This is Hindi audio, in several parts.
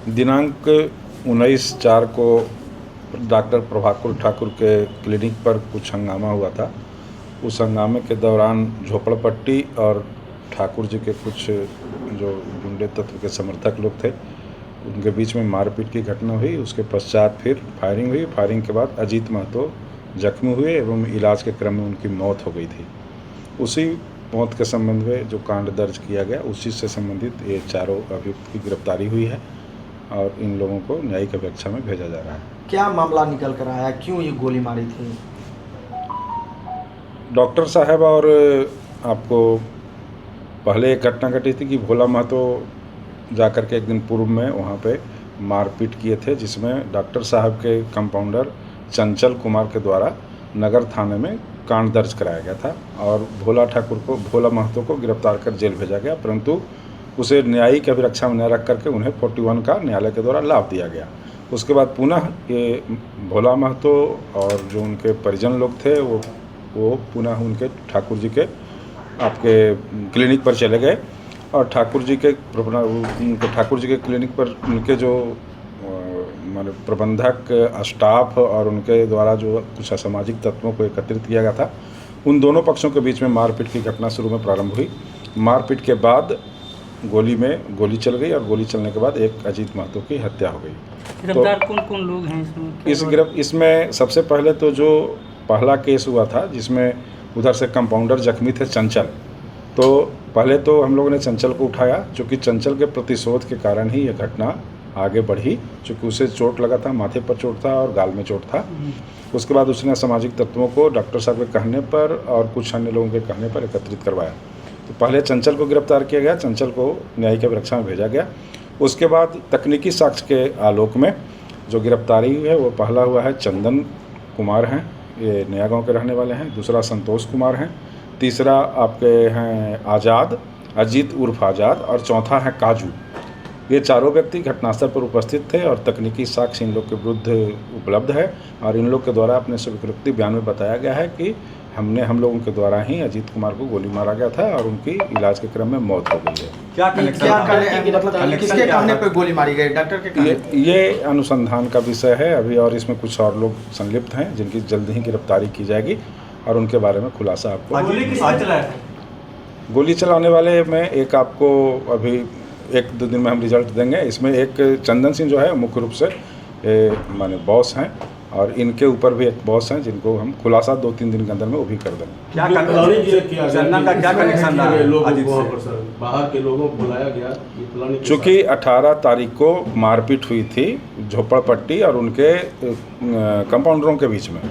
दिनांक 19/4 को डॉक्टर प्रभाकर ठाकुर के क्लिनिक पर कुछ हंगामा हुआ था। उस हंगामे के दौरान झोपड़पट्टी और ठाकुर जी के कुछ जो गुंडे तत्व के समर्थक लोग थे, उनके बीच में मारपीट की घटना हुई। उसके पश्चात फिर फायरिंग हुई। फायरिंग के बाद अजीत महतो जख्मी हुए एवं इलाज के क्रम में उनकी मौत हो गई थी। उसी मौत के संबंध में जो कांड दर्ज किया गया, उसी से संबंधित ये चारों अभियुक्त की गिरफ्तारी हुई है और इन लोगों को न्यायिक अपेक्षा में भेजा जा रहा है। क्या मामला निकल कर आया, क्यों ये गोली मारी थी? डॉक्टर साहब और आपको पहले एक घटना घटी थी कि भोला महतो जाकर के एक दिन पूर्व में वहाँ पे मारपीट किए थे, जिसमें डॉक्टर साहब के कंपाउंडर चंचल कुमार के द्वारा नगर थाने में कांड दर्ज कराया गया था और भोला महतो को गिरफ्तार कर जेल भेजा गया, परंतु उसे न्यायिक अभिरक्षा में न रख करके उन्हें 41 का न्यायालय के द्वारा लाभ दिया गया। उसके बाद पुनः ये भोला महतो और जो उनके परिजन लोग थे वो पुनः उनके ठाकुर जी के आपके क्लिनिक पर चले गए और ठाकुर जी के क्लिनिक पर उनके जो माने प्रबंधक स्टाफ और उनके द्वारा जो कुछ असामाजिक तत्वों को एकत्रित किया गया था, उन दोनों पक्षों के बीच में मारपीट की घटना शुरू में प्रारंभ हुई। मारपीट के बाद गोली चल गई और गोली चलने के बाद एक अजीत महतो की हत्या हो गई। गिरफ्तार कौन लोग हैं इसमें सबसे पहले तो जो पहला केस हुआ था, जिसमें उधर से कंपाउंडर जख्मी थे चंचल, तो पहले तो हम लोगों ने चंचल को उठाया, क्योंकि चंचल के प्रतिशोध के कारण ही यह घटना आगे बढ़ी, क्योंकि उसे चोट लगा था, माथे पर चोट था और गाल में चोट था। उसके बाद उसने सामाजिक तत्वों को डॉक्टर साहब के कहने पर और कुछ अन्य लोगों के कहने पर एकत्रित करवाया। तो पहले चंचल को गिरफ्तार किया गया, चंचल को न्यायिक अभिरक्षा में भेजा गया। उसके बाद तकनीकी साक्ष्य के आलोक में जो गिरफ्तारी हुई है वो पहला हुआ है चंदन कुमार हैं, ये नया गांव के रहने वाले हैं। दूसरा संतोष कुमार हैं। तीसरा आपके हैं आज़ाद, अजीत उर्फ आज़ाद, और चौथा है काजू। ये चारों व्यक्ति घटनास्थल पर उपस्थित थे और तकनीकी साक्ष्य इन लोग के विरुद्ध उपलब्ध है और इन लोग के द्वारा अपने स्वीकृति बयान में बताया गया है कि हम लोगों के द्वारा ही अजीत कुमार को गोली मारा गया था और उनकी इलाज के क्रम में मौत हो गई है। किसके कहने पे गोली मारी गई? डॉक्टर के कहने? ये अनुसंधान का विषय है अभी, और इसमें कुछ और लोग संलिप्त हैं जिनकी जल्द ही गिरफ्तारी की जाएगी और उनके बारे में खुलासा आपको। गोली चलाने वाले में एक आपको अभी 1-2 दिन में हम रिजल्ट देंगे। इसमें एक चंदन सिंह जो है मुख्य रूप से माने बॉस हैं और इनके ऊपर भी एक बॉस हैं, जिनको हम खुलासा 2-3 दिन के अंदर में वो भी कर देंगे। चंदन का क्या कनेक्शन रहा? बाहर के लोगों को बुलाया गया, चूँकि 18 तारीख को मारपीट हुई थी झोपड़पट्टी और उनके कंपाउंडरों के बीच में,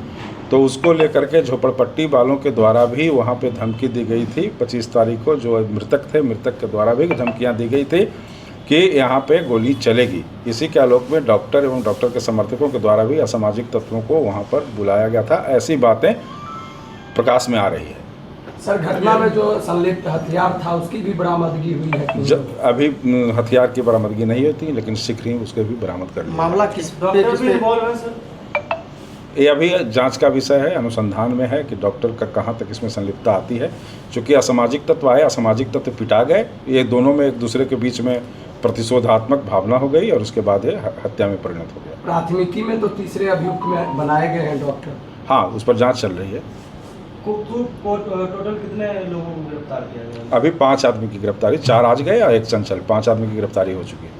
तो उसको लेकर के झोपड़पट्टी वालों के द्वारा भी वहाँ पे धमकी दी गई थी। 25 तारीख को जो मृतक थे, मृतक के द्वारा भी धमकियाँ दी गई थी कि यहाँ पे गोली चलेगी। इसी के आलोक में डॉक्टर एवं डॉक्टर के समर्थकों के द्वारा भी असामाजिक तत्वों को वहाँ पर बुलाया गया था। ऐसी बातें प्रकाश में आ रही है। सर, घटना में जो संलिप्त हथियार था उसकी भी बरामदगी हुई है? अभी हथियार की बरामदगी नहीं होती, लेकिन शीघ्र ही उसके भी बरामद कर लिया। मामला किस पे? ये अभी जांच का विषय है, अनुसंधान में है कि डॉक्टर का कहाँ तक इसमें संलिप्तता आती है। चूँकि असामाजिक तत्व आए, असामाजिक तत्व पिटा गए, ये दोनों में एक दूसरे के बीच में प्रतिशोधात्मक भावना हो गई और उसके बाद ये हत्या में परिणत हो गया। प्राथमिकी में तो तीसरे अभियुक्त में बनाए गए हैं डॉक्टर। हाँ, उस पर जांच चल रही है। टोटल कितने लोगों को गिरफ्तार किया गया? अभी 5 आदमी की गिरफ्तारी, 4 आज गए और 1 चंचल, 5 आदमी की गिरफ्तारी हो चुकी है।